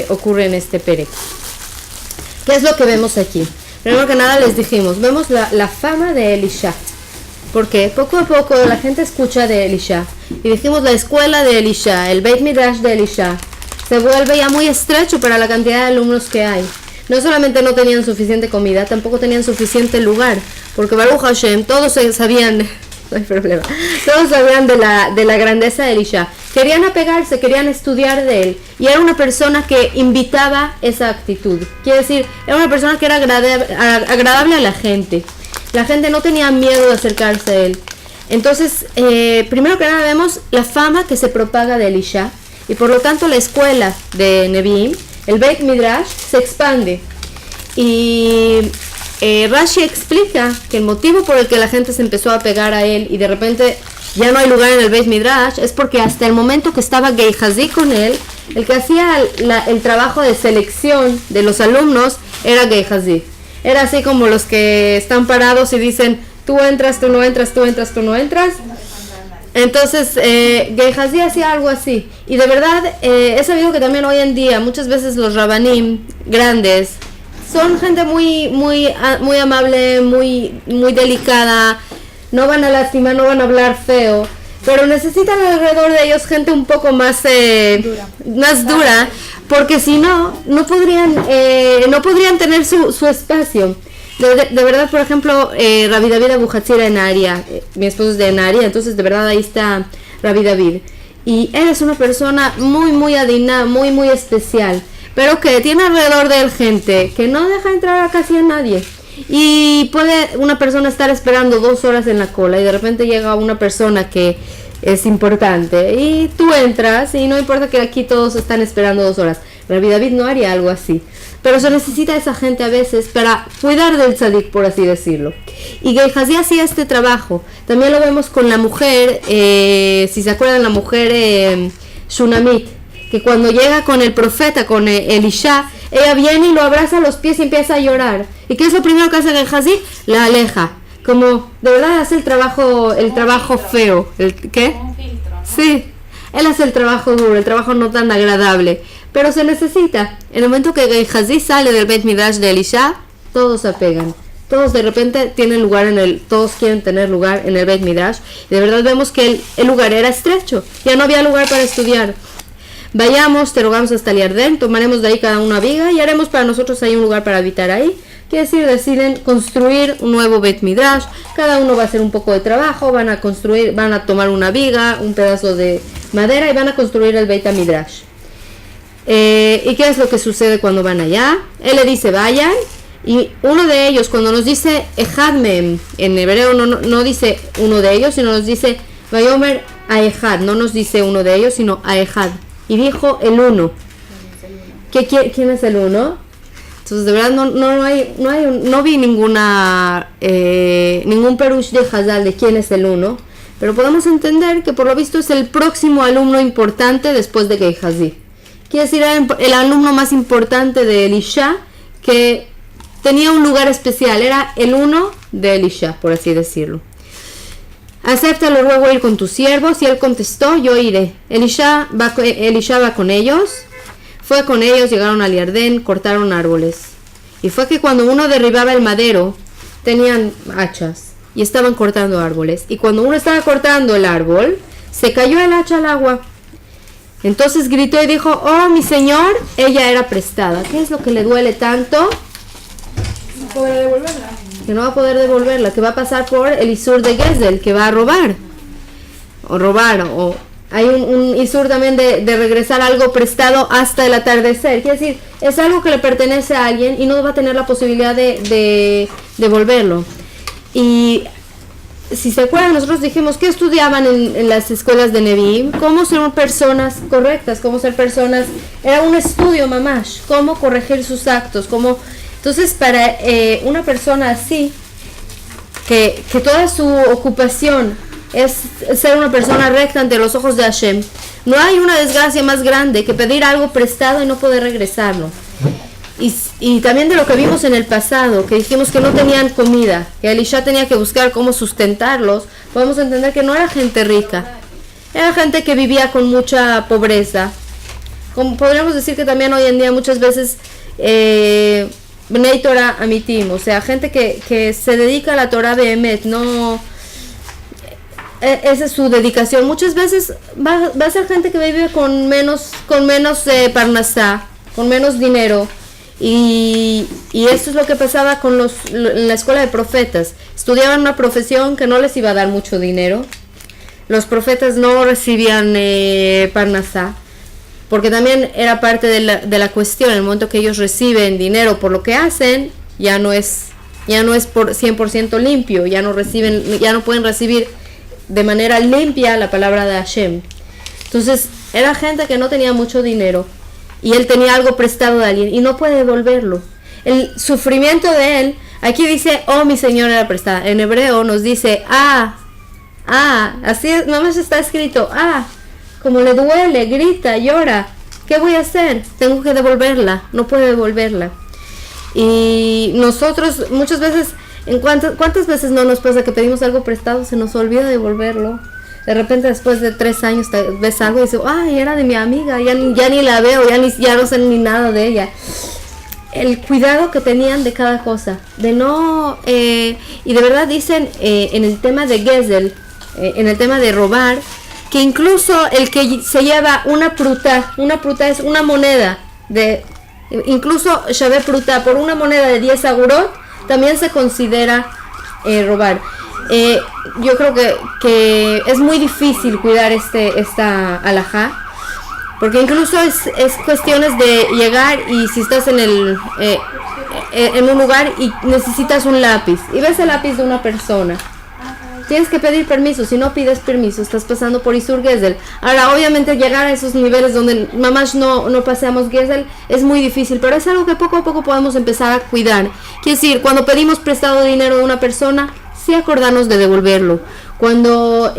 ocurre en este perec. ¿Qué es lo que vemos aquí? Primero que nada les dijimos, vemos la fama de Elisha. Porque poco a poco la gente escucha de Elisha. Y dijimos la escuela de Elisha, el Beit Midrash de Elisha, se vuelve ya muy estrecho para la cantidad de alumnos que hay. No solamente no tenían suficiente comida, tampoco tenían suficiente lugar. Porque Baruch Hashem, todos sabían, no hay problema, todos sabían de la grandeza de Elisha. Querían apegarse, querían estudiar de él. Y era una persona que invitaba esa actitud. Quiere decir, era una persona que era agradable a la gente. La gente no tenía miedo de acercarse a él. Entonces, primero que nada vemos la fama que se propaga de Elisha. Y por lo tanto la escuela de Nevi'im, el Beit Midrash, se expande. Y Rashi explica que el motivo por el que la gente se empezó a pegar a él y de repente ya no hay lugar en el Beit Midrash es porque hasta el momento que estaba Gehazi con él, el que hacía el trabajo de selección de los alumnos era Gehazi. Era así como los que están parados y dicen, tú entras, tú no entras, tú entras, tú no entras. Entonces, Gehazi hacía algo así. Y de verdad, he sabido que también hoy en día, muchas veces los rabanim grandes son gente muy amable, muy delicada, no van a lastimar, no van a hablar feo, pero necesitan alrededor de ellos gente un poco más dura, porque si no podrían tener su espacio. De verdad, por ejemplo, Rabbi David Abuhatzir en Naharia, mi esposo es de Naharia, entonces de verdad ahí está Rabbi David. Y él es una persona muy adina, muy especial, pero que tiene alrededor de él gente que no deja entrar a casi a nadie. Y puede una persona estar esperando 2 horas en la cola y de repente llega una persona que es importante y tú entras y no importa que aquí todos están esperando 2 horas. Rabbi David no haría algo así. Pero se necesita esa gente a veces para cuidar del tzadik, por así decirlo. Y Gehazi hacía este trabajo. También lo vemos con la mujer, si se acuerdan, la mujer Shunamit, que cuando llega con el profeta, con Elisha, ella viene y lo abraza a los pies y empieza a llorar. ¿Y qué es lo primero que hace Gehazi? La aleja. Como de verdad hace el trabajo feo. ¿Qué? Sí, él hace el trabajo duro, el trabajo no tan agradable. Pero se necesita. En el momento que Gehazi sale del Beit Midrash de Elisha, todos se apegan. Todos de repente tienen lugar todos quieren tener lugar en el Beit Midrash. Y de verdad vemos que el lugar era estrecho. Ya no había lugar para estudiar. Vayamos, te rogamos hasta el Yardén, tomaremos de ahí cada una viga y haremos para nosotros ahí un lugar para habitar ahí. Quiere decir, deciden construir un nuevo Beit Midrash. Cada uno va a hacer un poco de trabajo, van a tomar una viga, un pedazo de madera y van a construir el Beit Midrash. ¿Y qué es lo que sucede cuando van allá? Él le dice vayan y uno de ellos, cuando nos dice Ejad Mem, en hebreo no dice uno de ellos, sino nos dice Vayomer Aejad, no nos dice uno de ellos, sino Aejad, y dijo el uno. ¿Quién es el uno? Entonces de verdad no vi ningún perush de Hazal de quién es el uno, pero podemos entender que por lo visto es el próximo alumno importante después de Gehazi. Quiere decir, era el alumno más importante de Elisha, que tenía un lugar especial, era el uno de Elisha, por así decirlo. Acéptalo luego ir con tus siervos, y él contestó, yo iré. Elisha va con ellos, fue con ellos, llegaron al Yardén, cortaron árboles. Y fue que cuando uno derribaba el madero, tenían hachas, y estaban cortando árboles. Y cuando uno estaba cortando el árbol, se cayó el hacha al agua. Entonces gritó y dijo, oh mi señor, ella era prestada. ¿Qué es lo que le duele tanto? No podrá devolverla. Que no va a poder devolverla, que va a pasar por el Isur de Gesel, que va a robar. O hay un Isur también de regresar algo prestado hasta el atardecer. Quiere decir, es algo que le pertenece a alguien y no va a tener la posibilidad de devolverlo. Y si se acuerdan, nosotros dijimos que estudiaban en las escuelas de Nevi'im, cómo ser personas correctas, cómo ser personas, era un estudio mamash, cómo corregir sus actos, entonces para una persona así, que toda su ocupación es ser una persona recta ante los ojos de Hashem, no hay una desgracia más grande que pedir algo prestado y no poder regresarlo. Y también de lo que vimos en el pasado, que dijimos que no tenían comida, que Elisha tenía que buscar cómo sustentarlos, podemos entender que no era gente rica, era gente que vivía con mucha pobreza. como podríamos decir que también hoy en día muchas veces Bnei Torah Amitim, o sea, gente que se dedica a la Torah Behemet, no, esa es su dedicación. Muchas veces va a ser gente que vive con menos parnasá, con menos dinero, y esto es lo que pasaba con en la escuela de profetas. Estudiaban una profesión que no les iba a dar mucho dinero. Los profetas no recibían parnasá, porque también era parte de la cuestión. En el momento que ellos reciben dinero por lo que hacen, ya no es por 100% limpio, ya no pueden recibir de manera limpia la palabra de Hashem. Entonces era gente que no tenía mucho dinero y él tenía algo prestado de alguien y no puede devolverlo. El sufrimiento de él, aquí dice, oh, mi señor era prestada. En hebreo nos dice, así es, nada más está escrito, como le duele, grita, llora, ¿qué voy a hacer? Tengo que devolverla, no puedo devolverla. Y nosotros muchas veces, ¿cuántas veces no nos pasa que pedimos algo prestado, se nos olvida devolverlo? De repente después de 3 años ves algo y dices, era de mi amiga, ya ni la veo, ya no sé ni nada de ella. El cuidado que tenían de cada cosa, de no, y de verdad dicen en el tema de Gesel, en el tema de robar, que incluso el que se lleva una pruta es una moneda incluso Shave pruta, por una moneda de 10 agurot, también se considera robar. Yo creo que es muy difícil cuidar esta alajá, porque incluso es cuestiones de llegar y si estás en un lugar y necesitas un lápiz y ves el lápiz de una persona, tienes que pedir permiso. Si no pides permiso, estás pasando por Isur Gesel. Ahora, obviamente, llegar a esos niveles donde mamás no paseamos Gesel es muy difícil, pero es algo que poco a poco podemos empezar a cuidar. Quiere decir, cuando pedimos prestado dinero de una persona, sí acordarnos de devolverlo. Cuando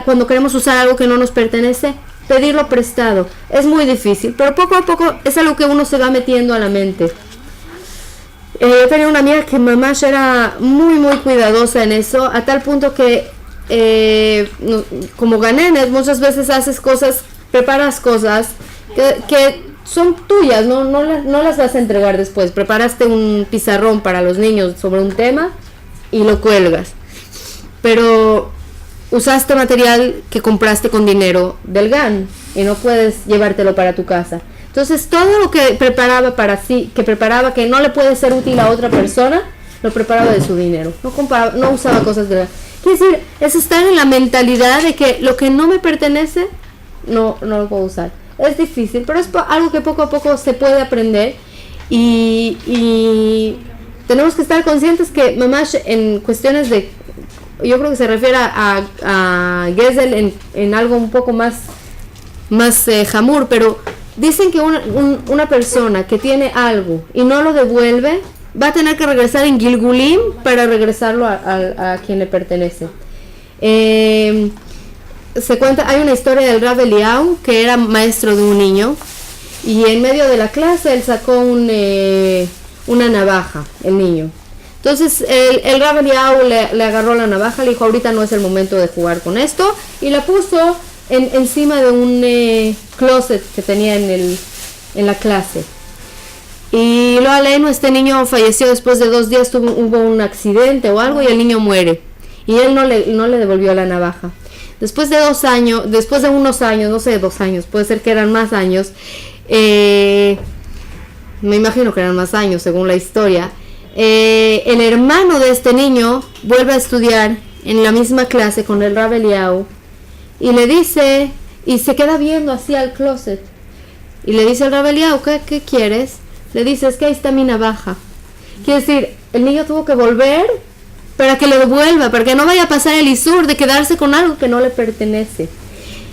cuando queremos usar algo que no nos pertenece, pedirlo prestado. Es muy difícil, pero poco a poco es algo que uno se va metiendo a la mente. Yo tenía una amiga que mamá era muy muy cuidadosa en eso, a tal punto que como ganenes muchas veces preparas cosas que son tuyas, no las vas a entregar después. Preparaste un pizarrón para los niños sobre un tema y lo cuelgas, pero usaste material que compraste con dinero del GAN y no puedes llevártelo para tu casa. Entonces todo lo que preparaba para sí, que no le puede ser útil a otra persona, lo preparaba de su dinero. No usaba cosas de la... Quiere decir, es estar en la mentalidad de que lo que no me pertenece, no lo puedo usar. Es difícil, pero es algo que poco a poco se puede aprender y tenemos que estar conscientes que mamás en cuestiones de... Yo creo que se refiere a Gesel en algo un poco más jamur, pero... Dicen que una persona que tiene algo y no lo devuelve va a tener que regresar en Gilgulim para regresarlo a quien le pertenece. Se cuenta, hay una historia del Rav Eliyahu que era maestro de un niño y en medio de la clase él sacó una navaja, el niño. Entonces el Rav Eliyahu le agarró la navaja, le dijo, ahorita no es el momento de jugar con esto, y la puso encima de un closet que tenía en la clase. Y lo aleno, este niño falleció después de 2 días, hubo un accidente o algo y el niño muere. Y él no le devolvió la navaja. Después de unos años, no sé, 2 años, puede ser que eran más años, me imagino que eran más años según la historia, el hermano de este niño vuelve a estudiar en la misma clase con el Rav Eliyahu y le dice, y se queda viendo así al closet y le dice al Rav Eliyahu, ¿qué quieres? Le dice, es que ahí está mi navaja. Quiere decir, el niño tuvo que volver para que le devuelva, para que no vaya a pasar el isur de quedarse con algo que no le pertenece.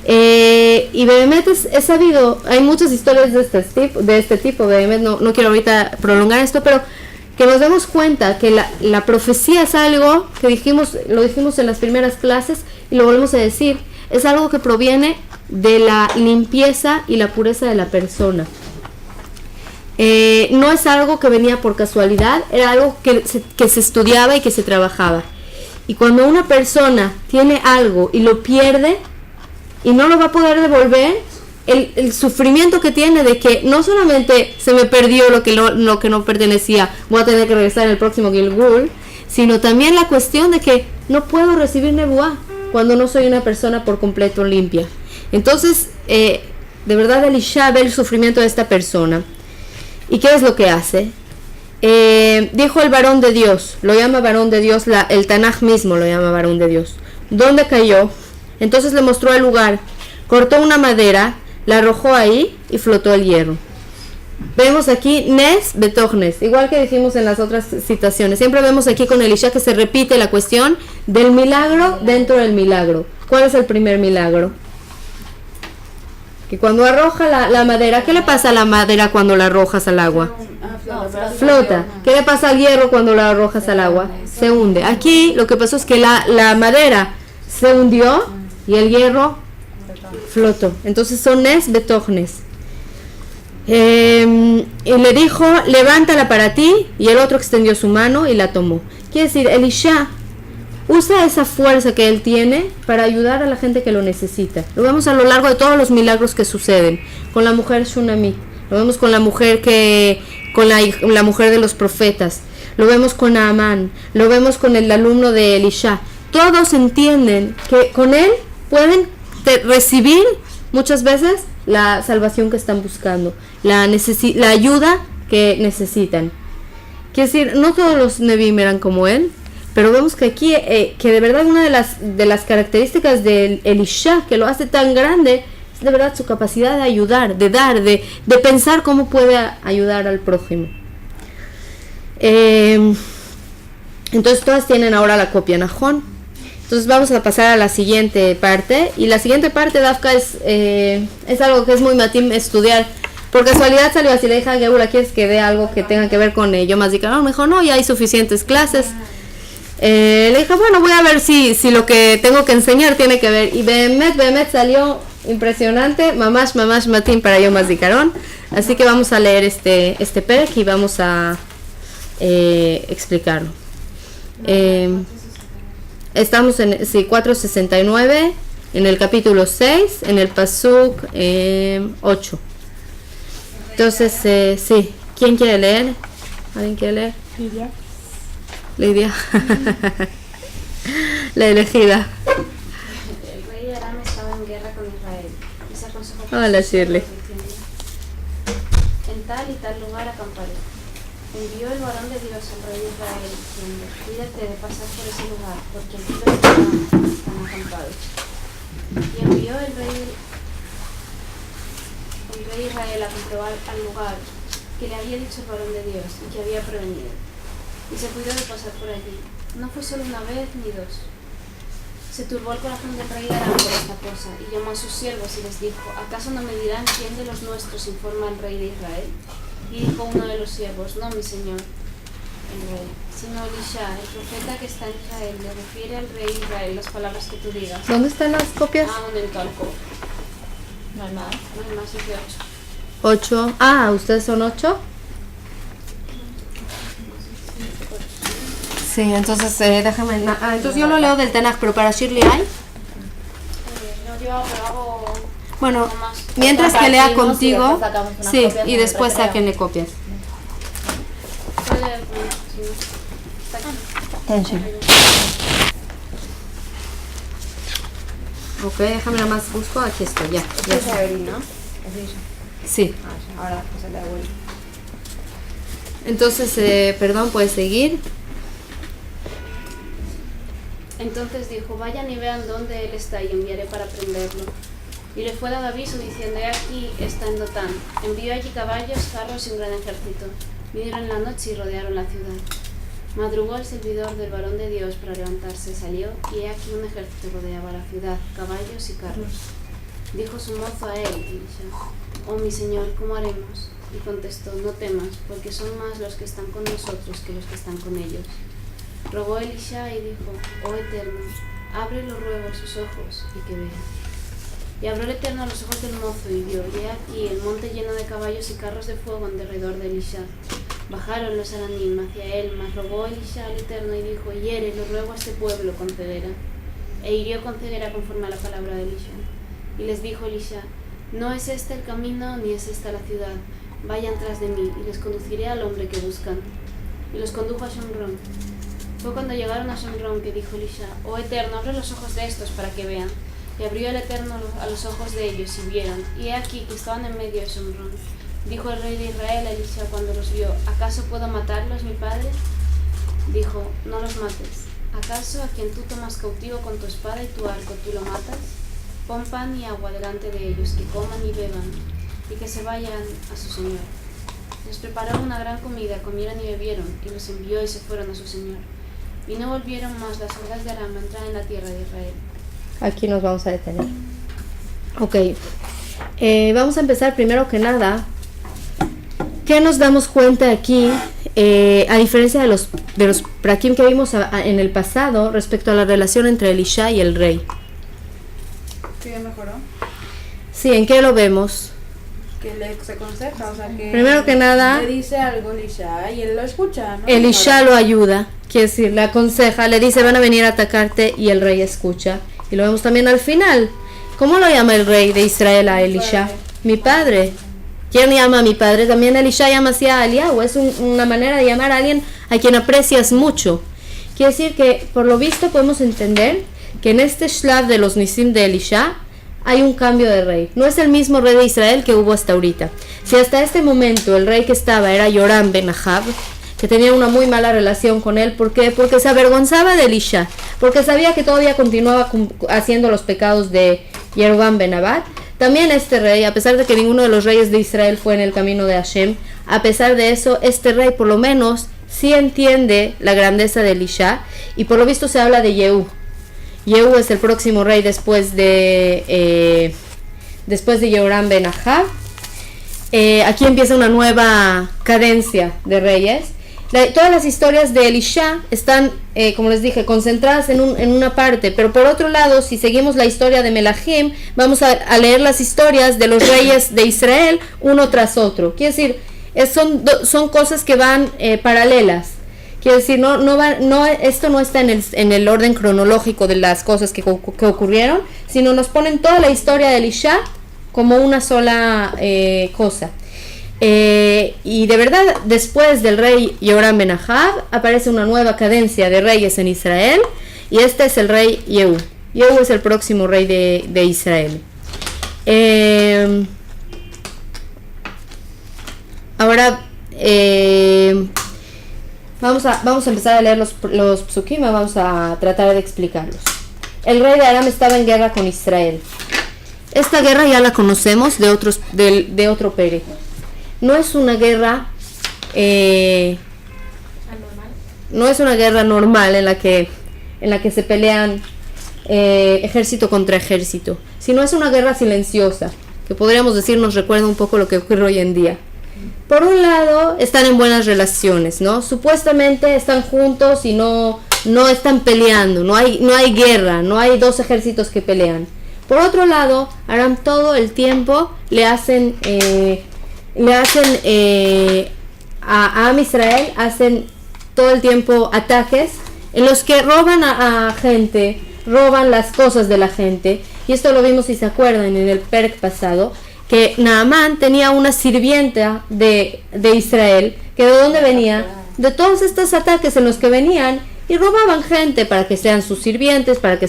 Y Behemet es sabido, hay muchas historias de este tipo. Behemet, no quiero ahorita prolongar esto, pero que nos demos cuenta que la profecía es algo que lo dijimos en las primeras clases y lo volvemos a decir, es algo que proviene de la limpieza y la pureza de la persona. No es algo que venía por casualidad, era algo que se estudiaba y que se trabajaba. Y cuando una persona tiene algo y lo pierde y no lo va a poder devolver, el sufrimiento que tiene de que no solamente se me perdió lo que no pertenecía, voy a tener que regresar en el próximo Gilgul, sino también la cuestión de que no puedo recibir Nebuá cuando no soy una persona por completo limpia. Entonces, de verdad Elisha ve el sufrimiento de esta persona. ¿Y qué es lo que hace? Dijo el varón de Dios, lo llama varón de Dios, el Tanaj mismo lo llama varón de Dios. ¿Dónde cayó? Entonces le mostró el lugar, cortó una madera, la arrojó ahí y flotó el hierro. Vemos aquí Nes Betognes, igual que dijimos en las otras citaciones. Siempre vemos aquí con Elisha que se repite la cuestión del milagro dentro del milagro. ¿Cuál es el primer milagro? Que cuando arroja la madera, ¿qué le pasa a la madera cuando la arrojas al agua? Flota. ¿Qué le pasa al hierro cuando lo arrojas al agua? Se hunde. Aquí lo que pasó es que la madera se hundió y el hierro flotó. Entonces son Nes Betognes. Y le dijo, levántala para ti, y el otro extendió su mano y la tomó. Quiere decir, Elisha usa esa fuerza que él tiene para ayudar a la gente que lo necesita. Lo vemos a lo largo de todos los milagros que suceden. Con la mujer Shunamit, lo vemos con la mujer con la mujer de los profetas, lo vemos con Naamán, lo vemos con el alumno de Elisha. Todos entienden que con él pueden recibir muchas veces la salvación que están buscando, la ayuda que necesitan. Quiere decir, no todos los Nevi'im eran como él, pero vemos que aquí, que de verdad una de las características de Elisha que lo hace tan grande, es de verdad su capacidad de ayudar, de dar, de pensar cómo puede ayudar al prójimo. Entonces todas tienen ahora la copia Najón. Entonces vamos a pasar a la siguiente parte, y la siguiente parte, Dafka, es algo que es muy matim estudiar. Por casualidad salió así, le dije a Geula, ¿quieres que dé algo que tenga que ver con Yom HaZikaron? Me dijo, no, ya hay suficientes clases. Le dije, bueno, voy a ver si lo que tengo que enseñar tiene que ver. Y Behemet salió impresionante, mamash matim para Yom HaZikaron. Así que vamos a leer este perek y vamos a explicarlo. Estamos en 469, en el capítulo 6, en el pasuk 8. Entonces, sí, ¿quién quiere leer? ¿Alguien quiere leer? Lidia. La elegida. El rey de Aram estaba en guerra con Israel y se aconsejó con Hola, sus Shirley. siervos, diciendo, en tal y tal lugar acamparé. Envió el varón de Dios al rey de Israel, diciendo, cuídate de pasar por ese lugar, porque aquí los están acampados. Y envió el rey de Israel a comprobar al lugar que le había dicho el varón de Dios y que había prevenido. Y se cuidó de pasar por allí. No fue solo una vez ni dos. Se turbó el corazón del rey de Aram por esta cosa, y llamó a sus siervos y les dijo, ¿acaso no me dirán quién de los nuestros informa al rey de Israel? Y dijo uno de los siervos, no, mi señor, el rey, sino Elisha, el profeta que está en Israel, le refiere al rey de Israel las palabras que tú digas. ¿Dónde están las copias? Aún en tu alcoba. No hay más. No hay más, es de 8. Ah, ¿ustedes son 8? Sí, entonces déjame... entonces yo lo leo del Tanaj, pero para Shirley hay... No llevaba, pero hago... Bueno, uno más. mientras que lea Compartimos y contigo, después sacamos unas sí, copias y en el después recreo. sáquenle copias. Puede leer conmigo, si no. Está aquí. Ok, déjame nada más busco, aquí estoy, ya. Es Evelyn, ¿no? Es ella. Sí, Ah, ya. Ahora pues la devuelvo. entonces, perdón, puedes seguir. Entonces dijo, vayan y vean dónde él está y enviaré para prenderlo. Y le fue dado aviso diciendo, he aquí está en Dotán. Envió allí caballos, carros y un gran ejército. Vinieron en la noche y rodearon la ciudad. Madrugó el servidor del varón de Dios para levantarse, salió, y he aquí un ejército rodeaba la ciudad, caballos y carros. Dijo su mozo a él, Elisha, oh mi señor, ¿cómo haremos? Y contestó, no temas, porque son más los que están con nosotros que los que están con ellos. Rogó Elisha y dijo, oh Eterno, abre los ruego sus ojos y que vea. Y abrió el Eterno los ojos del mozo y vio, y he aquí el monte lleno de caballos y carros de fuego en derredor de Elisha. Bajaron los aranim hacia él, mas rogó Elisha al Eterno y dijo, hiere, lo ruego a este pueblo con ceguera. E hirió con ceguera conforme a la palabra de Elisha. Y les dijo Elisha, No es este el camino, ni es esta la ciudad. Vayan tras de mí, y les conduciré al hombre que buscan. Y los condujo a Shomrón. Fue cuando llegaron a Shomrón que dijo Elisha: Oh Eterno, abre los ojos de estos para que vean. Y abrió el Eterno a los ojos de ellos y vieron, y he aquí que estaban en medio de Shomrón. Dijo el rey de Israel a Elisha cuando los vio: ¿Acaso puedo matarlos, mi padre? Dijo: No los mates. ¿Acaso a quien tú tomas cautivo con tu espada y tu arco tú lo matas? Pon pan y agua delante de ellos, que coman y beban, y que se vayan a su señor. Les preparó una gran comida, comieron y bebieron, y los envió y se fueron a su señor. Y no volvieron más las hordas de Aram a entrar en la tierra de Israel. Aquí nos vamos a detener. Ok. Vamos a empezar primero que nada. ¿Qué nos damos cuenta aquí? A diferencia de los prakim que vimos en el pasado respecto a la relación entre Elisha y el rey. ¿Que ya mejoró? Sí, ¿en qué lo vemos? Que le se aconseja, o sea que... Primero que nada, le dice algo Elisha y él lo escucha, ¿no? Elisha lo ayuda, quiere decir, le aconseja, le dice van a venir a atacarte y el rey escucha. Y lo vemos también al final. ¿Cómo lo llama el rey de Israel a Elisha? Mi padre. ¿Quién llama a mi padre? También Elisha llama así a Eliyahu. Es una manera de llamar a alguien a quien aprecias mucho. Quiere decir que, por lo visto, podemos entender que en este shlav de los nisim de Elisha hay un cambio de rey. No es el mismo rey de Israel que hubo hasta ahorita. Si hasta este momento el rey que estaba era Yoram ben Ahab, que tenía una muy mala relación con él, ¿por qué? Porque se avergonzaba de Elisha, porque sabía que todavía continuaba haciendo los pecados de Jeroboam ben Nabat. También este rey, a pesar de que ninguno de los reyes de Israel fue en el camino de Hashem, a pesar de eso, este rey por lo menos sí entiende la grandeza de Elisha, y por lo visto se habla de Yehu. Yehu es el próximo rey después de Jehoram ben Ahab. Aquí empieza una nueva cadencia de reyes. Todas las historias de Elisha están, como les dije, concentradas en una parte, pero por otro lado, si seguimos la historia de Melahim, vamos a leer las historias de los reyes de Israel uno tras otro. Quiere decir, son cosas que van paralelas. Quiere decir, esto no está en el orden cronológico de las cosas que ocurrieron, sino nos ponen toda la historia de Elisha como una sola cosa. Y de verdad, después del rey Yoram ben Ahab, aparece una nueva cadencia de reyes en Israel, y este es el rey Yehu. Yehu es el próximo rey de Israel. Ahora vamos a empezar a leer los psukim, vamos a tratar de explicarlos. El rey de Aram estaba en guerra con Israel. Esta guerra ya la conocemos de otro pere. No es una guerra normal en la que se pelean ejército contra ejército, sino es una guerra silenciosa, que podríamos decir nos recuerda un poco lo que ocurre hoy en día. Por un lado, están en buenas relaciones, ¿no? Supuestamente están juntos y no están peleando, no hay guerra, no hay dos ejércitos que pelean. Por otro lado, Aram todo el tiempo le hacen a Am Israel, hacen todo el tiempo ataques en los que roban a gente, roban las cosas de la gente. Y esto lo vimos, si se acuerdan, en el perk pasado, que Naamán tenía una sirvienta de Israel, que de dónde venía, de todos estos ataques en los que venían y robaban gente para que sean sus sirvientes, para que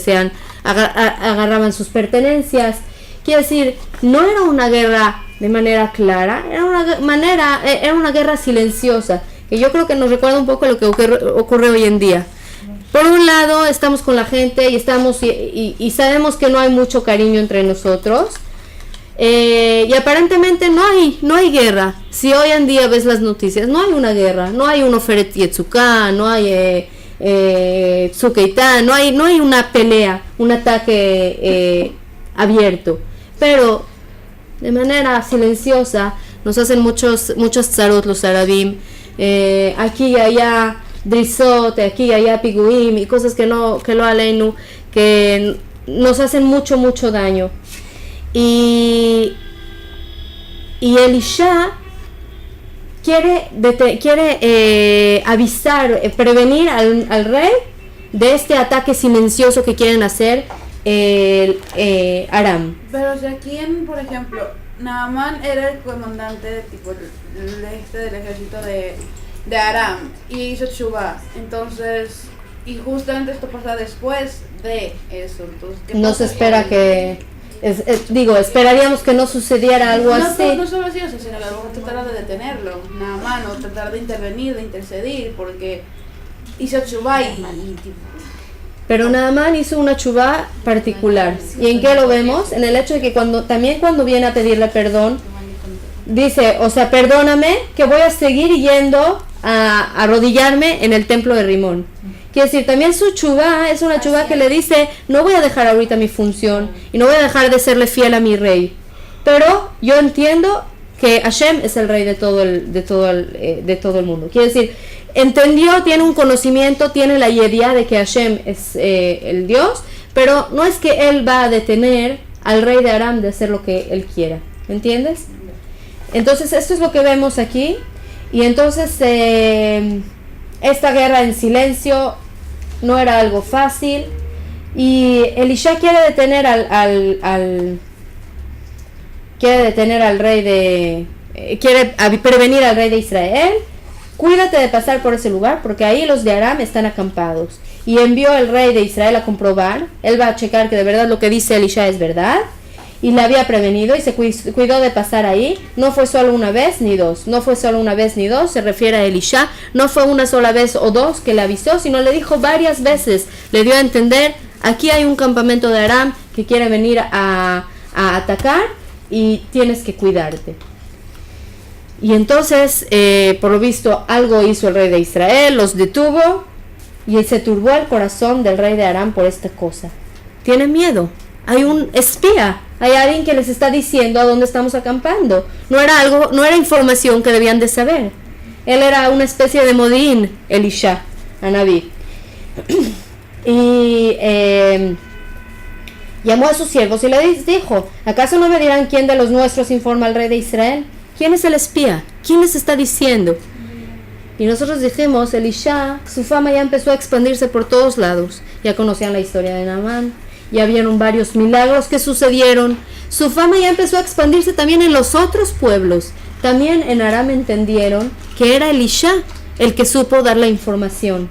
agarraban sus pertenencias. Quiere decir, no era una guerra de manera clara, era una guerra silenciosa, que yo creo que nos recuerda un poco lo que ocurre hoy en día. Por un lado, estamos con la gente y sabemos que no hay mucho cariño entre nosotros, y aparentemente no hay guerra. Si hoy en día ves las noticias, no hay una guerra, no hay un Oferet Yetzuká, no hay Tzukeitá, no hay una pelea, un ataque abierto, pero de manera silenciosa nos hacen muchos tzarot los arabim, aquí y allá drisot, aquí y allá piguim y cosas que lo aleinu, que nos hacen mucho daño. Y Elisha quiere avisar, prevenir al rey de este ataque silencioso que quieren hacer Aram. Pero si aquí, por ejemplo, Naamán era el comandante tipo del ejército de Aram y hizo Teshuvah. Entonces, y justamente esto pasa después de eso. Entonces, ¿qué No pasa? se espera que... esperaríamos que no sucediera algo así. No solo así, sino que a lo mejor tratar de detenerlo, Naamán, o tratar de intervenir, de intercedir, porque hizo Teshuvah y tipo, Pero Naamán hizo una chubá particular. ¿Y en qué lo vemos? En el hecho de que cuando viene a pedirle perdón, dice, o sea, perdóname que voy a seguir yendo a arrodillarme en el templo de Rimón. Quiere decir, también su chubá es una chubá que le dice, no voy a dejar ahorita mi función y no voy a dejar de serle fiel a mi rey. Pero yo entiendo que Hashem es el rey de todo el mundo. Quiere decir, entendió, tiene un conocimiento, tiene la idea de que Hashem es el Dios, pero no es que él va a detener al rey de Aram de hacer lo que él quiera. ¿Entiendes? Entonces esto es lo que vemos aquí. Y entonces esta guerra en silencio no era algo fácil. Y Elisha quiere detener al rey de... quiere prevenir al rey de Israel. Cuídate de pasar por ese lugar porque ahí los de Aram están acampados. Y envió al rey de Israel a comprobar. Él va a checar que de verdad lo que dice Elisha es verdad. Y le había prevenido y se cuidó de pasar ahí. No fue solo una vez ni dos. No fue solo una vez ni dos. Se refiere a Elisha. No fue una sola vez o dos que le avisó, sino le dijo varias veces. Le dio a entender, aquí hay un campamento de Aram que quiere venir a atacar y tienes que cuidarte. Y entonces, por lo visto, algo hizo el rey de Israel, los detuvo y se turbó el corazón del rey de Aram por esta cosa. Tiene miedo. Hay un espía, hay alguien que les está diciendo a dónde estamos acampando. No era información que debían de saber. Él era una especie de modín, Elisha, Anabí. Y llamó a sus siervos y les dijo, ¿acaso no me dirán quién de los nuestros informa al rey de Israel? ¿Quién es el espía? ¿Quién les está diciendo? Y nosotros dijimos, Elisha, su fama ya empezó a expandirse por todos lados. Ya conocían la historia de Naamán, ya vieron varios milagros que sucedieron. Su fama ya empezó a expandirse también en los otros pueblos. También en Aram entendieron que era Elisha el que supo dar la información.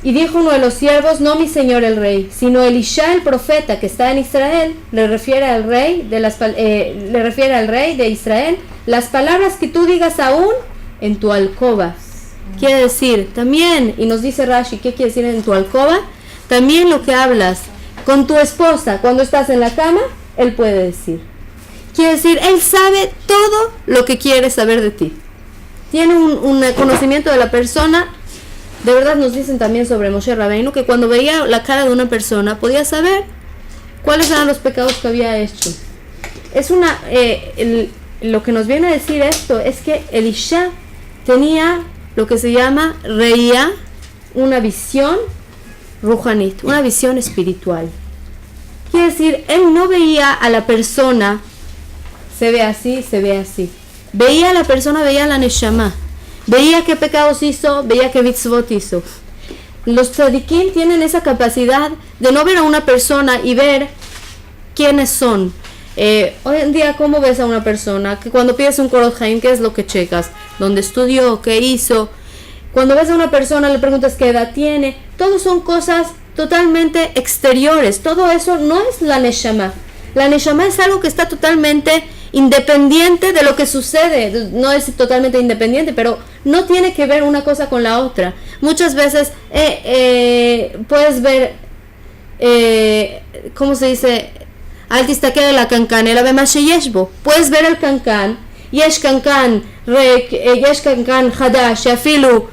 Y dijo uno de los siervos, no mi señor el rey, sino Elisha el profeta que está en Israel, le refiere al rey de Israel, las palabras que tú digas aún en tu alcoba. Quiere decir, también, y nos dice Rashi, ¿qué quiere decir en tu alcoba? También lo que hablas con tu esposa cuando estás en la cama, él puede decir. Quiere decir, él sabe todo lo que quiere saber de ti. Tiene un conocimiento de la persona. De verdad nos dicen también sobre Moshe Rabbeinu que cuando veía la cara de una persona podía saber cuáles eran los pecados que había hecho. Es lo que nos viene a decir esto es que Elisha tenía lo que se llama reía, una visión ruhanit, una visión espiritual. Quiere decir, él no veía a la persona, se ve así, se ve así. Veía a la persona, veía a la neshama. Veía qué pecados hizo, veía qué mitzvot hizo. Los tzadikim tienen esa capacidad de no ver a una persona y ver quiénes son. Hoy en día, ¿cómo ves a una persona? Que cuando pides un Korot Haim, ¿qué es lo que checas? ¿Dónde estudió? ¿Qué hizo? Cuando ves a una persona, le preguntas qué edad tiene. Todo son cosas totalmente exteriores. Todo eso no es la neshama. La neshama es algo que está totalmente independiente de lo que sucede. No es totalmente independiente, pero no tiene que ver una cosa con la otra. Muchas veces puedes ver, ¿cómo se dice? Al tistaque de la cancan, el ave yeshbo. Puedes ver el cancan, yesh cancan rek, yesh cancan hadash, afilu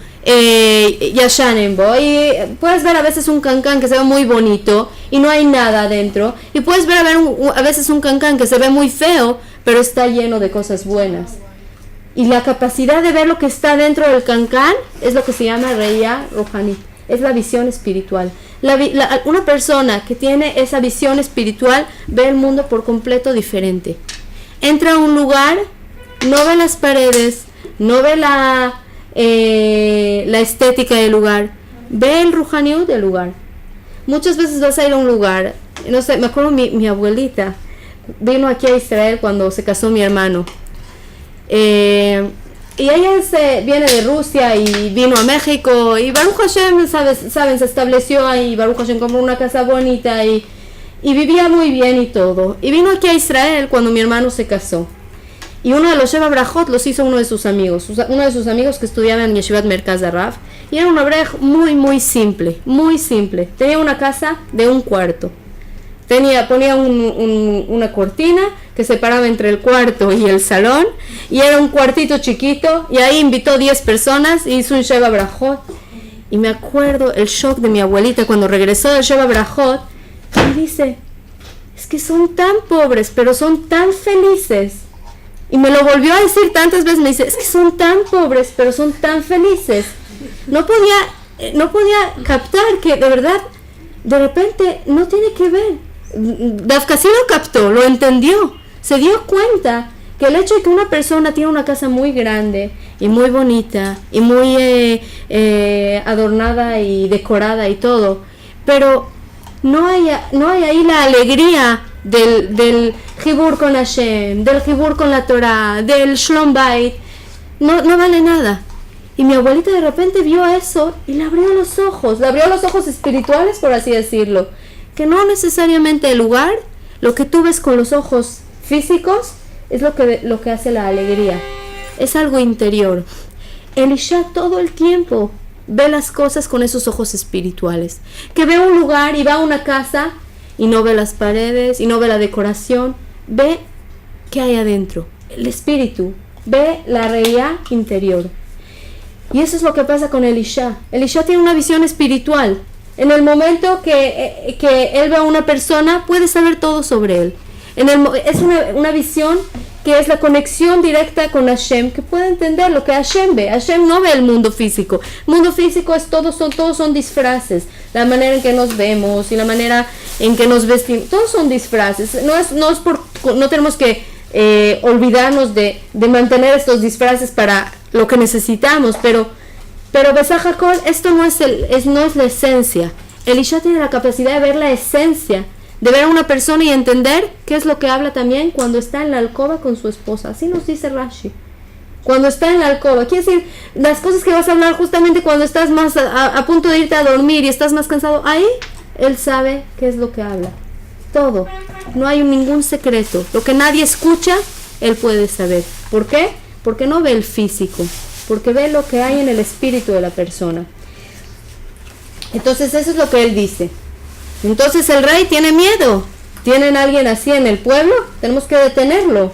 yashanen bo. Y puedes ver a veces un cancan que se ve muy bonito y no hay nada adentro. Y puedes ver a veces un cancan que se ve muy feo, pero está lleno de cosas buenas. Y la capacidad de ver lo que está dentro del cancan es lo que se llama reya ruhanit. Es la visión espiritual. Una persona que tiene esa visión espiritual ve el mundo por completo diferente. Entra a un lugar, no ve las paredes, no ve la estética del lugar, ve el ruhaniut del lugar. Muchas veces vas a ir a un lugar no sé, me acuerdo mi abuelita vino aquí a Israel cuando se casó mi hermano. Y ella viene de Rusia y vino a México y Baruch Hashem, saben, se estableció ahí. Baruch Hashem compró una casa bonita y vivía muy bien y todo. Y vino aquí a Israel cuando mi hermano se casó. Y uno de los Sheva Brajot los hizo uno de sus amigos que estudiaba en Yeshivat Merkaz Rav. Y era un abrej muy, muy simple, muy simple. Tenía una casa de un cuarto. Ponía una cortina que separaba entre el cuarto y el salón, y era un cuartito chiquito, y ahí invitó 10 personas y hizo un Sheva Brajot. Y me acuerdo el shock de mi abuelita cuando regresó del Sheva Brajot, y dice, es que son tan pobres, pero son tan felices. Y me lo volvió a decir tantas veces, me dice, es que son tan pobres, pero son tan felices. No podía captar que de verdad, de repente, no tiene que ver. Dafka sí lo captó, lo entendió, se dio cuenta que el hecho de que una persona tiene una casa muy grande y muy bonita y muy adornada y decorada y todo, pero no hay ahí la alegría del Jibur con Hashem, del Jibur con la Torah, del Shlom Bait, no vale nada. Y mi abuelita de repente vio eso y le abrió los ojos espirituales, por así decirlo, que no necesariamente el lugar, lo que tú ves con los ojos físicos, es lo que hace la alegría. Es algo interior. Elisha todo el tiempo ve las cosas con esos ojos espirituales. Que ve un lugar y va a una casa y no ve las paredes y no ve la decoración. Ve qué hay adentro. El espíritu. Ve la realidad interior. Y eso es lo que pasa con Elisha. Elisha tiene una visión espiritual. En el momento que él ve a una persona, puede saber todo sobre él. Es una visión que es la conexión directa con Hashem, que puede entender lo que Hashem ve. Hashem no ve el mundo físico. El mundo físico todos son disfraces. La manera en que nos vemos y la manera en que nos vestimos, todos son disfraces. No tenemos que olvidarnos de mantener estos disfraces para lo que necesitamos, pero Besaj Hakol, esto no es la esencia. Elisha tiene la capacidad de ver la esencia, de ver a una persona y entender qué es lo que habla también cuando está en la alcoba con su esposa. Así nos dice Rashi. Cuando está en la alcoba, quiere decir, las cosas que vas a hablar justamente cuando estás más a punto de irte a dormir y estás más cansado, ahí él sabe qué es lo que habla. Todo. No hay ningún secreto. Lo que nadie escucha, él puede saber. ¿Por qué? Porque no ve el físico, porque ve lo que hay en el espíritu de la persona. Entonces eso es lo que él dice. Entonces el rey tiene miedo. ¿Tienen a alguien así en el pueblo? Tenemos que detenerlo.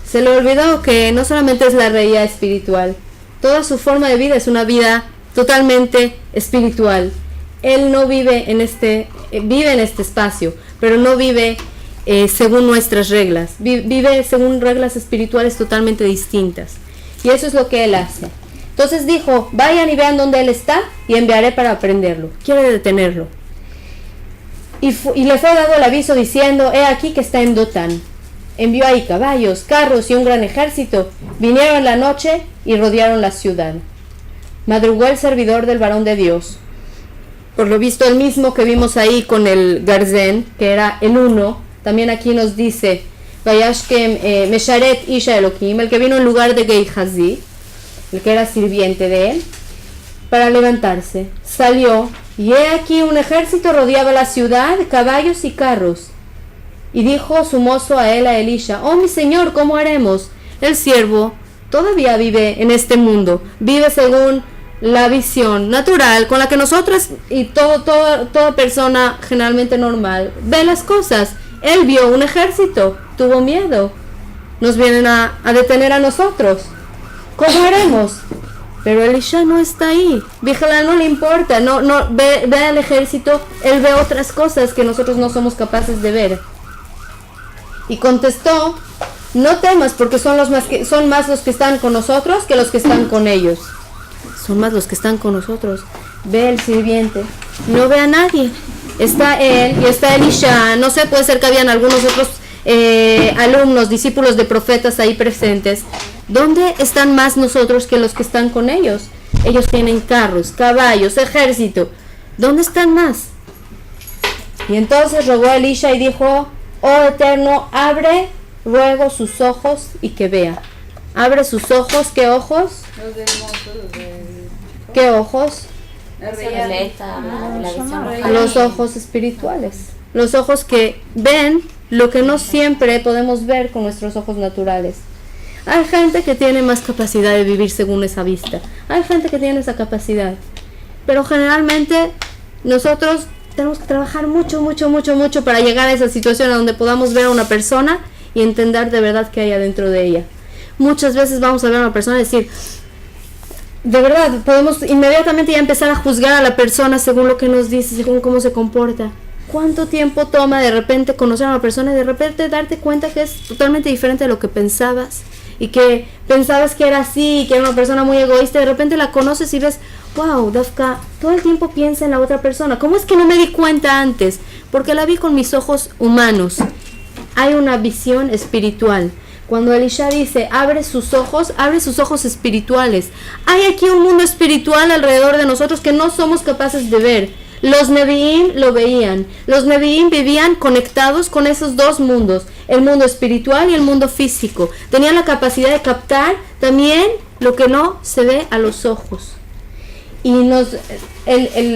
Se le olvidó que no solamente es la realidad espiritual, toda su forma de vida es una vida totalmente espiritual. Él no vive vive en este espacio, pero no vive según nuestras reglas. Vive según reglas espirituales totalmente distintas. Y eso es lo que él hace. Entonces dijo, vayan y vean dónde él está y enviaré para prenderlo. Quiere detenerlo. Y le fue dado el aviso diciendo, he aquí que está en Dotán. Envió ahí caballos, carros y un gran ejército. Vinieron en la noche y rodearon la ciudad. Madrugó el servidor del varón de Dios. Por lo visto el mismo que vimos ahí con el Garzen, que era el uno. También aquí nos dice, Vayashkem Mesharet Isha Elohim, el que vino en lugar de Gehazi, el que era sirviente de él, para levantarse. Salió, y he aquí un ejército rodeaba la ciudad, caballos y carros. Y dijo su mozo a Elisha, oh mi señor, ¿cómo haremos? El siervo todavía vive en este mundo, vive según la visión natural con la que nosotros y toda persona generalmente normal ve las cosas. Él vio un ejército, tuvo miedo. Nos vienen a detener a nosotros. ¿Cómo haremos? Pero Elisha no está ahí. Vigila no le importa, no ve al ejército, él ve otras cosas que nosotros no somos capaces de ver. Y contestó, no temas porque son más los que están con nosotros que los que están con ellos. Son más los que están con nosotros. Ve el sirviente, no ve a nadie. Está él y está Elisha. No sé, puede ser que habían algunos otros alumnos, discípulos de profetas ahí presentes. ¿Dónde están más nosotros que los que están con ellos? Ellos tienen carros, caballos, ejército. ¿Dónde están más? Y entonces rogó a Elisha y dijo: oh Eterno, abre ruego sus ojos y que vea. Abre sus ojos. ¿Qué ojos? Los del mozo, los del... ¿Qué ojos? La Se reina. lee la visión Rey. roja. Los ojos espirituales. Los ojos que ven lo que no siempre podemos ver con nuestros ojos naturales. Hay gente que tiene más capacidad de vivir según esa vista. Hay gente que tiene esa capacidad. Pero generalmente nosotros tenemos que trabajar mucho para llegar a esa situación a donde podamos ver a una persona y entender de verdad qué hay adentro de ella. Muchas veces vamos a ver a una persona y decir, de verdad, podemos inmediatamente ya empezar a juzgar a la persona según lo que nos dice, según cómo se comporta. ¿Cuánto tiempo toma de repente conocer a una persona y de repente darte cuenta que es totalmente diferente de lo que pensabas? Y que pensabas que era así, que era una persona muy egoísta, de repente la conoces y ves, wow, Dafka, todo el tiempo piensa en la otra persona. ¿Cómo es que no me di cuenta antes? Porque la vi con mis ojos humanos. Hay una visión espiritual. Cuando Elisha dice, abre sus ojos espirituales. Hay aquí un mundo espiritual alrededor de nosotros que no somos capaces de ver. Los Nevi'im lo veían. Los Nevi'im vivían conectados con esos dos mundos, el mundo espiritual y el mundo físico. Tenían la capacidad de captar también lo que no se ve a los ojos. Y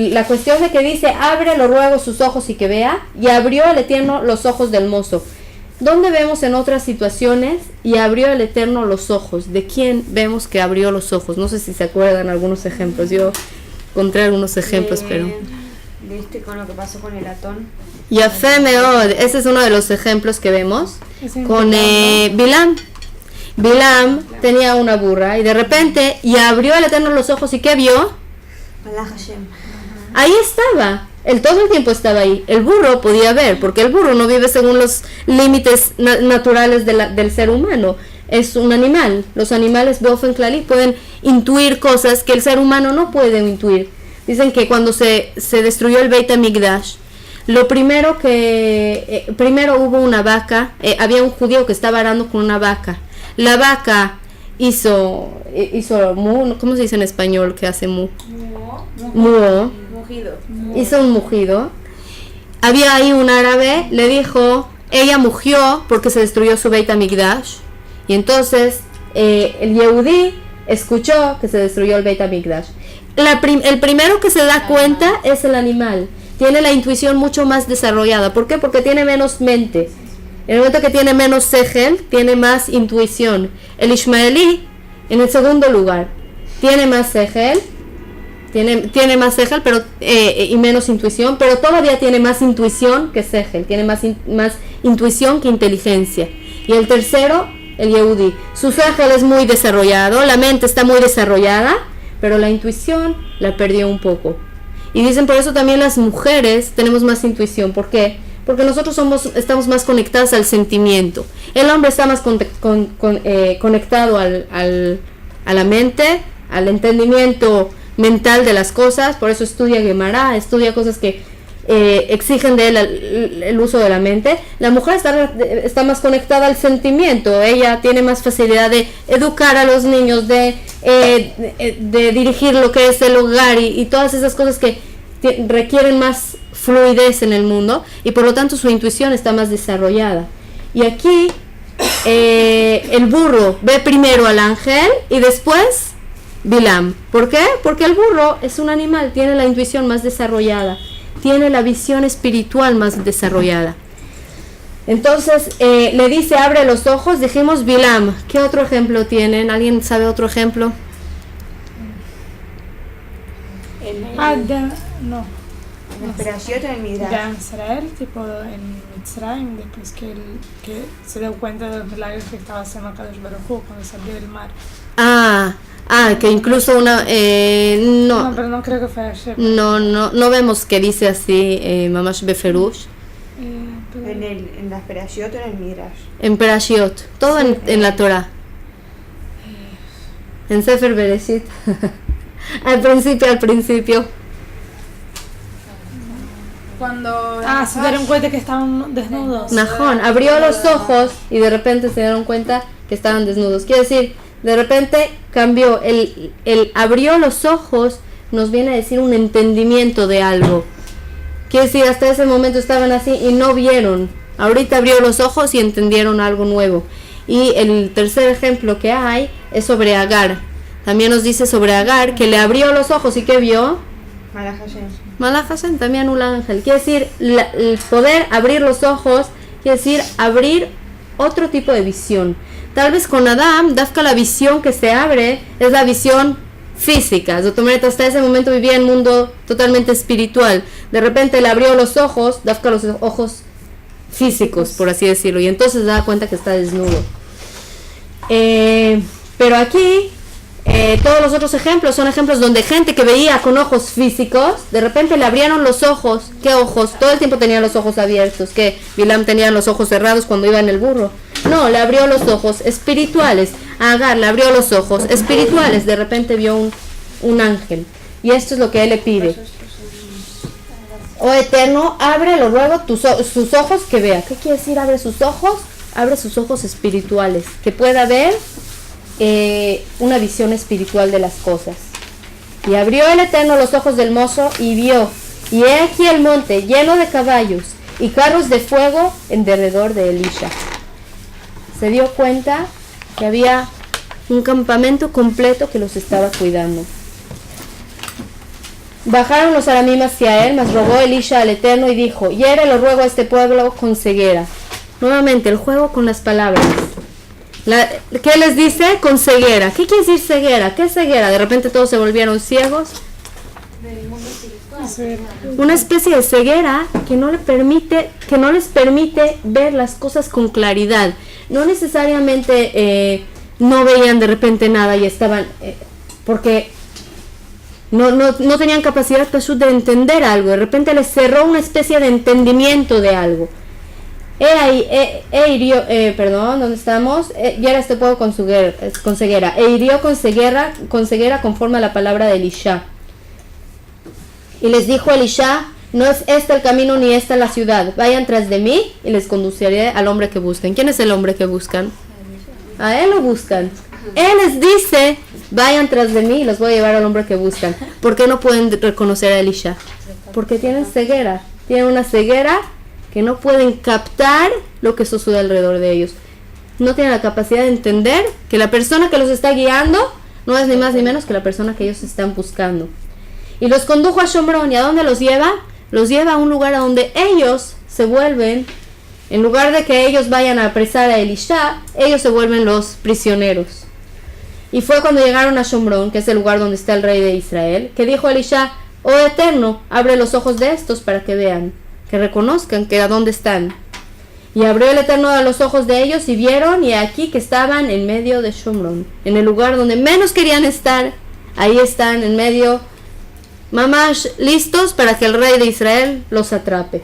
la cuestión de que dice, abre los ruegos sus ojos y que vea, y abrió el Eterno los ojos del mozo. ¿Dónde vemos en otras situaciones y abrió el Eterno los ojos? ¿De quién vemos que abrió los ojos? No sé si se acuerdan algunos ejemplos. Yo encontré algunos ejemplos, pero... ¿Viste con lo que pasó con el atón? Yafé Meod, ese es uno de los ejemplos que vemos con Bilam. Bilam tenía una burra y de repente y abrió el Eterno los ojos y ¿qué vio? Malach Hashem. Ahí estaba, todo el tiempo estaba ahí. El burro podía ver, porque el burro no vive según los límites naturales del ser humano. Es un animal. Los animales, Beofen Klali, pueden intuir cosas que el ser humano no puede intuir. Dicen que cuando se destruyó el Beit HaMikdash, lo primero primero hubo una vaca, había un judío que estaba arando con una vaca. La vaca hizo mu, ¿cómo se dice en español que hace mu? Muo. Mugido. Hizo un mugido. Había ahí un árabe, le dijo, ella mugió porque se destruyó su Beit HaMikdash. Y entonces el Yehudí escuchó que se destruyó el Beit HaMikdash. El primero que se da cuenta es el animal. Tiene la intuición mucho más desarrollada. ¿Por qué? Porque tiene menos mente. En el momento que tiene menos segel, tiene más intuición. El Ishmaelí, en el segundo lugar, tiene más segel, tiene más segel, pero y menos intuición, pero todavía tiene más intuición que segel, tiene más intuición que inteligencia. Y el tercero, el Yehudí. Su segel es muy desarrollado, la mente está muy desarrollada, pero la intuición la perdió un poco. Y dicen por eso también las mujeres tenemos más intuición. ¿Por qué? Porque nosotros estamos más conectadas al sentimiento. El hombre está más conectado a la mente, al entendimiento mental de las cosas. Por eso estudia Gemara, estudia cosas que exigen de él el uso de la mente. La mujer está más conectada al sentimiento. Ella tiene más facilidad de educar a los niños, de dirigir lo que es el hogar y todas esas cosas que requieren más fluidez en el mundo, y por lo tanto su intuición está más desarrollada. Y aquí el burro ve primero al ángel y después Bilam. ¿Por qué? Porque el burro es un animal, tiene la intuición más desarrollada, tiene la visión espiritual más desarrollada. Entonces le dice, abre los ojos. Dijimos Bilam. ¿Qué otro ejemplo tienen? ¿Alguien sabe otro ejemplo? No. En el Perashiot en el Midrash. Ya en Israel, tipo en Mitzrayim, después que se dio cuenta de los milagros que estaba haciendo Kadosh Baruj Hu cuando salió del mar. Que incluso una... No, pero no creo que fue ayer. No vemos que dice así, Mamash Beferush. En las Perashiot o en el Midrash. En Perashiot, todo sí. en la Torah. En Sefer Bereshit. al principio. Cuando se dieron cuenta que estaban desnudos. Najón, abrió los ojos y de repente se dieron cuenta que estaban desnudos. Quiere decir, de repente cambió. El abrió los ojos nos viene a decir un entendimiento de algo. Quiere decir, hasta ese momento estaban así y no vieron. Ahorita abrió los ojos y entendieron algo nuevo. Y el tercer ejemplo que hay es sobre Agar. También nos dice sobre Agar que le abrió los ojos y que vio Malach Hashem. Malach Hashem, también un ángel. Quiere decir, el poder abrir los ojos, quiere decir abrir otro tipo de visión. Tal vez con Adam, Dafka, la visión que se abre es la visión física. Zotomeret hasta ese momento vivía en un mundo totalmente espiritual. De repente le abrió los ojos, Dafka, los ojos físicos, por así decirlo, y entonces se da cuenta que está desnudo. Pero aquí todos los otros ejemplos son ejemplos donde gente que veía con ojos físicos, de repente le abrieron los ojos. ¿Qué ojos? Todo el tiempo tenía los ojos abiertos. ¿Qué? Bilam tenía los ojos cerrados cuando iba en el burro. No, le abrió los ojos espirituales. A Agar le abrió los ojos espirituales. De repente vio un ángel. Y esto es lo que él le pide. Oh Eterno, abre, lo ruego, sus ojos que vea. ¿Qué quiere decir abre sus ojos? Abre sus ojos espirituales. Que pueda ver una visión espiritual de las cosas. Y abrió el Eterno los ojos del mozo y vio. Y he aquí el monte lleno de caballos y carros de fuego en derredor de Elisha. Se dio cuenta que había un campamento completo que los estaba cuidando. Bajaron los aramim hacia él, mas rogó Elisha al Eterno y dijo: hiere, lo ruego, a este pueblo con ceguera. Nuevamente el juego con las palabras. ¿Qué les dice? Con ceguera. ¿Qué quiere decir ceguera? ¿Qué es ceguera? De repente todos se volvieron ciegos. Una especie de ceguera que no les permite ver las cosas con claridad. No necesariamente no veían de repente nada y estaban porque no tenían capacidad de entender algo. De repente les cerró una especie de entendimiento de algo. ¿Dónde estamos? Y era este pueblo con ceguera. E hirió con ceguera conforme a la palabra de Elisha. Y les dijo Elisha: no es este el camino ni esta la ciudad. Vayan tras de mí y les conduciré al hombre que buscan. ¿Quién es el hombre que buscan? A él lo buscan. Él les dice: vayan tras de mí y los voy a llevar al hombre que buscan. ¿Por qué no pueden reconocer a Elisha? Porque tienen ceguera. Tienen una ceguera que no pueden captar lo que sucede alrededor de ellos. No tienen la capacidad de entender que la persona que los está guiando no es ni más ni menos que la persona que ellos están buscando. Y los condujo a Shomrón. ¿Y a dónde los lleva? Los lleva a un lugar a donde ellos se vuelven, en lugar de que ellos vayan a apresar a Elisha, ellos se vuelven los prisioneros. Y fue cuando llegaron a Shomrón, que es el lugar donde está el rey de Israel, que dijo Elisha: oh Eterno, abre los ojos de estos para que vean, que reconozcan que a dónde están. Y abrió el Eterno los ojos de ellos y vieron, y aquí que estaban en medio de Shomrón, en el lugar donde menos querían estar. Ahí están en medio, mamash, listos para que el rey de Israel los atrape.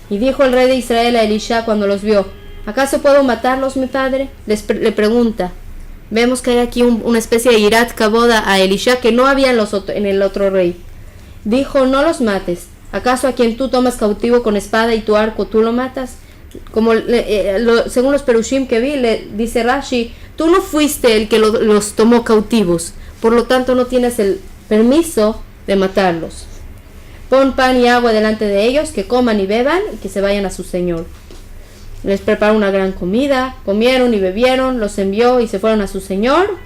Y dijo el rey de Israel a Elisha cuando los vio: ¿acaso puedo matarlos, mi padre? Le pregunta. Vemos que hay aquí una especie de irat kaboda a Elisha que no había en el otro rey. Dijo: no los mates. ¿Acaso a quien tú tomas cautivo con espada y tu arco tú lo matas? Como según los perushim que vi, le dice Rashi: tú no fuiste el que los tomó cautivos, por lo tanto no tienes el permiso de matarlos. Pon pan y agua delante de ellos, que coman y beban y que se vayan a su señor. Les preparó una gran comida, comieron y bebieron, los envió y se fueron a su señor.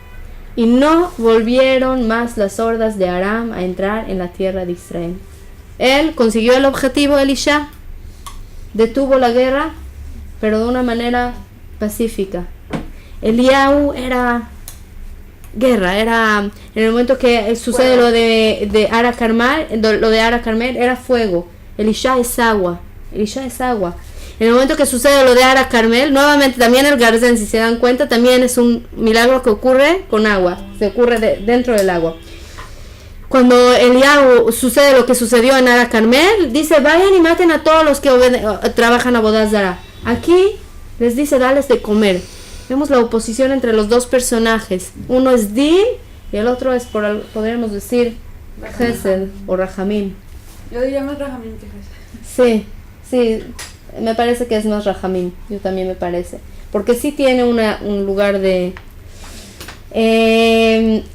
Y no volvieron más las hordas de Aram a entrar en la tierra de Israel. Él consiguió el objetivo, Elisha, detuvo la guerra, pero de una manera pacífica. Eliyahu era guerra, era en el momento que sucede lo de Ara Carmel, era fuego. Elisha es agua. En el momento que sucede lo de Ara Carmel, nuevamente también el Garzén, si se dan cuenta, también es un milagro que ocurre con agua, se ocurre dentro del agua. Cuando Eliyahu sucede lo que sucedió en Ara Carmel, dice: vayan y maten a todos los que trabajan a Bodaz Zara. Aquí les dice: dales de comer. Vemos la oposición entre los dos personajes. Uno es Din y el otro es, podríamos decir, Gesed o Rahamim. Yo diría más Rahamim que Gesed. Sí, me parece que es más Rahamim. Yo también me parece. Porque sí tiene un lugar de...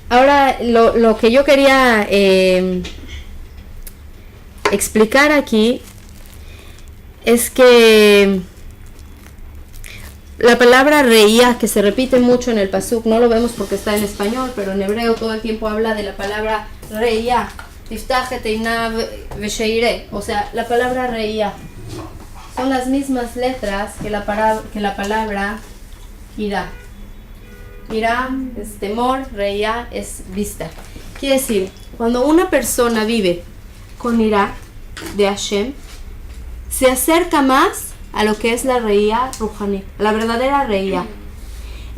ahora, lo que yo quería explicar aquí es que la palabra reía, que se repite mucho en el pasuk, no lo vemos porque está en español, pero en hebreo todo el tiempo habla de la palabra reía, tiftach teinav vesheire, o sea, la palabra reía son las mismas letras que la palabra irá. Irá es temor, reía es vista. Quiere decir, cuando una persona vive con irá de Hashem, se acerca más a lo que es la reía ruhani, la verdadera reía.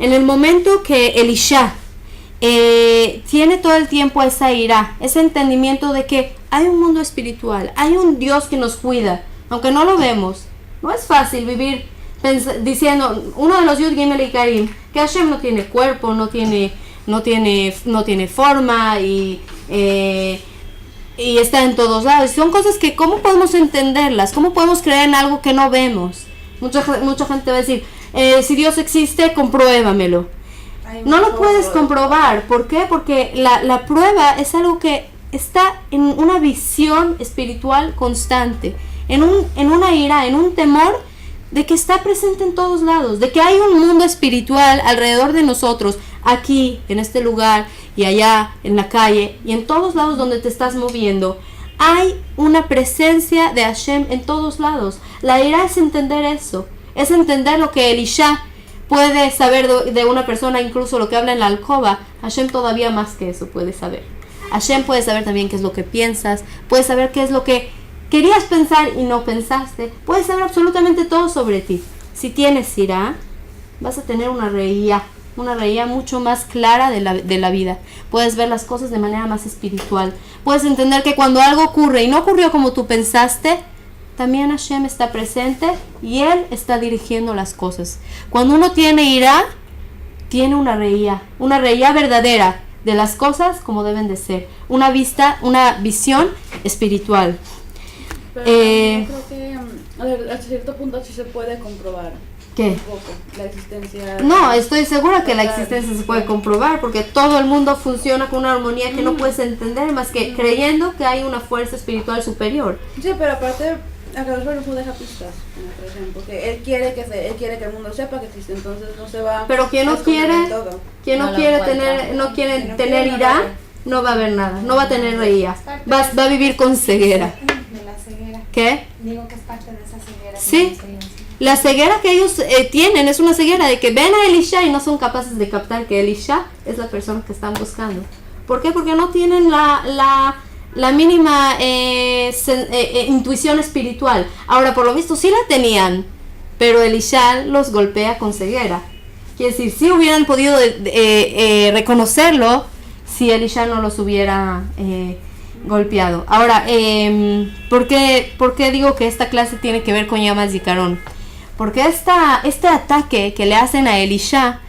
En el momento que Elisha tiene todo el tiempo esa ira, ese entendimiento de que hay un mundo espiritual, hay un Dios que nos cuida, aunque no lo vemos. No es fácil vivir diciendo, uno de los Yud Gimel y Karim, que Hashem no tiene cuerpo, no tiene forma y está en todos lados. Son cosas que, ¿cómo podemos entenderlas? ¿Cómo podemos creer en algo que no vemos? Mucha gente va a decir, si Dios existe, compruébamelo. No lo puedes comprobar. ¿Por qué? Porque la prueba es algo que está en una visión espiritual constante, en una ira, en un temor de que está presente en todos lados, de que hay un mundo espiritual alrededor de nosotros, aquí, en este lugar, y allá, en la calle, y en todos lados donde te estás moviendo. Hay una presencia de Hashem en todos lados. La ira es entender eso, es entender lo que Elisha puede saber de una persona, incluso lo que habla en la alcoba. Hashem todavía más que eso puede saber. Hashem puede saber también qué es lo que piensas, puede saber qué es lo que querías pensar y no pensaste, puede saber absolutamente todo sobre ti. Si tienes ira, vas a tener una reía mucho más clara de la vida. Puedes ver las cosas de manera más espiritual. Puedes entender que cuando algo ocurre y no ocurrió como tú pensaste, también Hashem está presente y Él está dirigiendo las cosas. Cuando uno tiene ira, tiene una reía verdadera de las cosas como deben de ser. Una visión espiritual. Pero yo creo que hasta cierto punto sí se puede comprobar. ¿Qué? Un poco la existencia. No, estoy segura que la existencia se puede comprobar porque todo el mundo funciona con una armonía que no puedes entender más que creyendo que hay una fuerza espiritual superior. Sí, pero aparte Akadosh Baruj Hu deja pistas, por ejemplo, porque él quiere que el mundo sepa que existe, entonces no se va. Pero quien no quiere, todo. quien no quiere tener ira, no va a ver nada, no va a tener reía, va a vivir con ceguera. De la ceguera. ¿Qué? Digo que es parte de esa ceguera. Sí. La ceguera que ellos tienen es una ceguera de que ven a Elisha y no son capaces de captar que Elisha es la persona que están buscando. ¿Por qué? Porque no tienen la mínima intuición espiritual. Ahora, por lo visto, sí la tenían, pero Elisha los golpea con ceguera. Quiere decir, sí hubieran podido reconocerlo si Elisha no los hubiera golpeado. Ahora, ¿por qué digo que esta clase tiene que ver con Yom Zikaron? Porque este ataque que le hacen a Elisha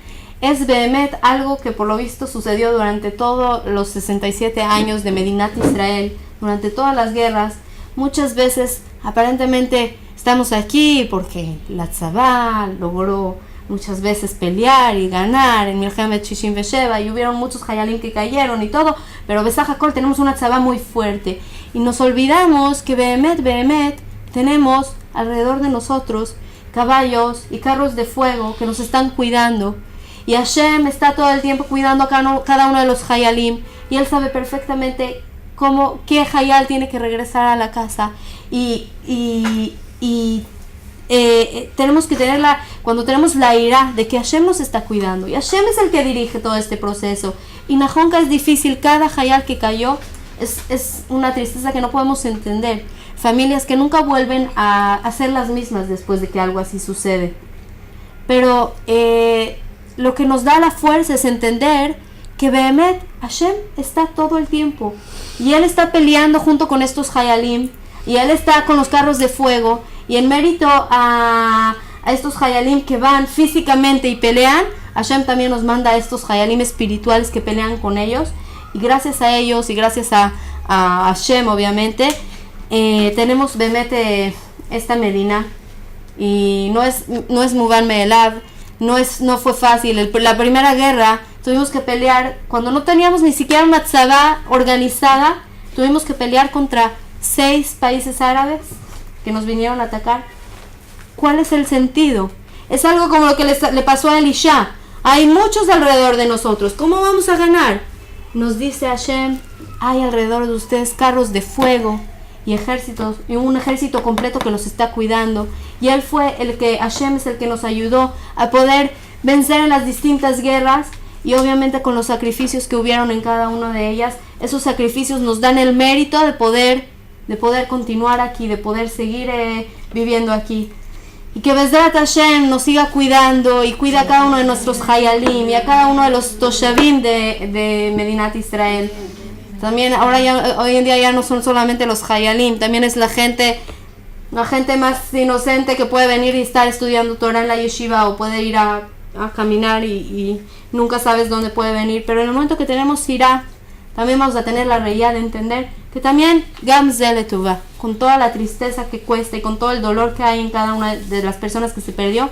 es Behemet algo que por lo visto sucedió durante todos los 67 años de Medinat Israel, durante todas las guerras. Muchas veces aparentemente estamos aquí porque la Tzabá logró muchas veces pelear y ganar en Milchemet 67 y hubieron muchos Hayalim que cayeron y todo, pero Besaj HaKol tenemos una Tzabá muy fuerte y nos olvidamos que Behemet tenemos alrededor de nosotros caballos y carros de fuego que nos están cuidando. Y Hashem está todo el tiempo cuidando a cada uno de los Hayalim. Y Él sabe perfectamente qué Hayal tiene que regresar a la casa. Tenemos que cuando tenemos la ira de que Hashem nos está cuidando. Y Hashem es el que dirige todo este proceso. Y Najonka es difícil. Cada Hayal que cayó es una tristeza que no podemos entender. Familias que nunca vuelven a ser las mismas después de que algo así sucede. Pero lo que nos da la fuerza es entender que Behemet Hashem está todo el tiempo y Él está peleando junto con estos Hayalim y Él está con los carros de fuego y en mérito a estos Hayalim que van físicamente y pelean, Hashem también nos manda a estos Hayalim espirituales que pelean con ellos y gracias a ellos y gracias a Hashem obviamente tenemos Behemet esta Medina y no es Muban Me'elav. No fue fácil. La primera guerra tuvimos que pelear cuando no teníamos ni siquiera una tzavá organizada. Tuvimos que pelear contra 6 países árabes que nos vinieron a atacar. ¿Cuál es el sentido? Es algo como lo que le pasó a Elisha. Hay muchos alrededor de nosotros. ¿Cómo vamos a ganar? Nos dice Hashem, hay alrededor de ustedes carros de fuego y ejércitos, y un ejército completo que los está cuidando. Y Hashem es el que nos ayudó a poder vencer en las distintas guerras, y obviamente con los sacrificios que hubieron en cada una de ellas. Esos sacrificios nos dan el mérito de poder continuar aquí, de poder seguir viviendo aquí. Y que Bezrat Hashem nos siga cuidando y cuida a cada uno de nuestros Hayalim y a cada uno de los Toshavim de Medinat Israel. También hoy en día ya no son solamente los Hayalim, también es la gente más inocente que puede venir y estar estudiando Torah en la yeshiva, o puede ir a caminar y nunca sabes dónde puede venir. Pero en el momento que tenemos Sirá, también vamos a tener la realidad de entender que también Gam Ze Letuva, con toda la tristeza que cuesta y con todo el dolor que hay en cada una de las personas que se perdió,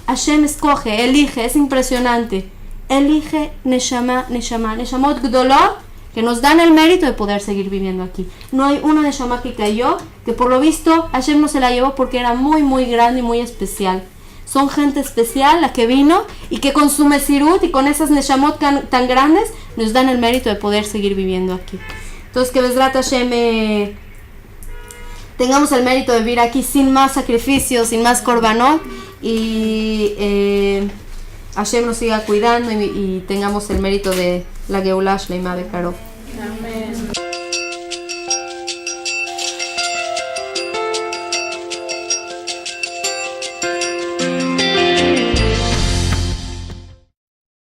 Hashem escoge, elige, es impresionante, elige Neshamot Gdolot, que nos dan el mérito de poder seguir viviendo aquí. No hay una Neshama que cayó, que por lo visto Hashem no se la llevó porque era muy muy grande y muy especial. Son gente especial la que vino y que con su Mesirut y con esas Neshamot tan grandes nos dan el mérito de poder seguir viviendo aquí. Entonces que Bezrat Hashem tengamos el mérito de vivir aquí sin más sacrificios, sin más korbanot, y Hashem nos siga cuidando y tengamos el mérito de la Geulah Shleimah Bekarov.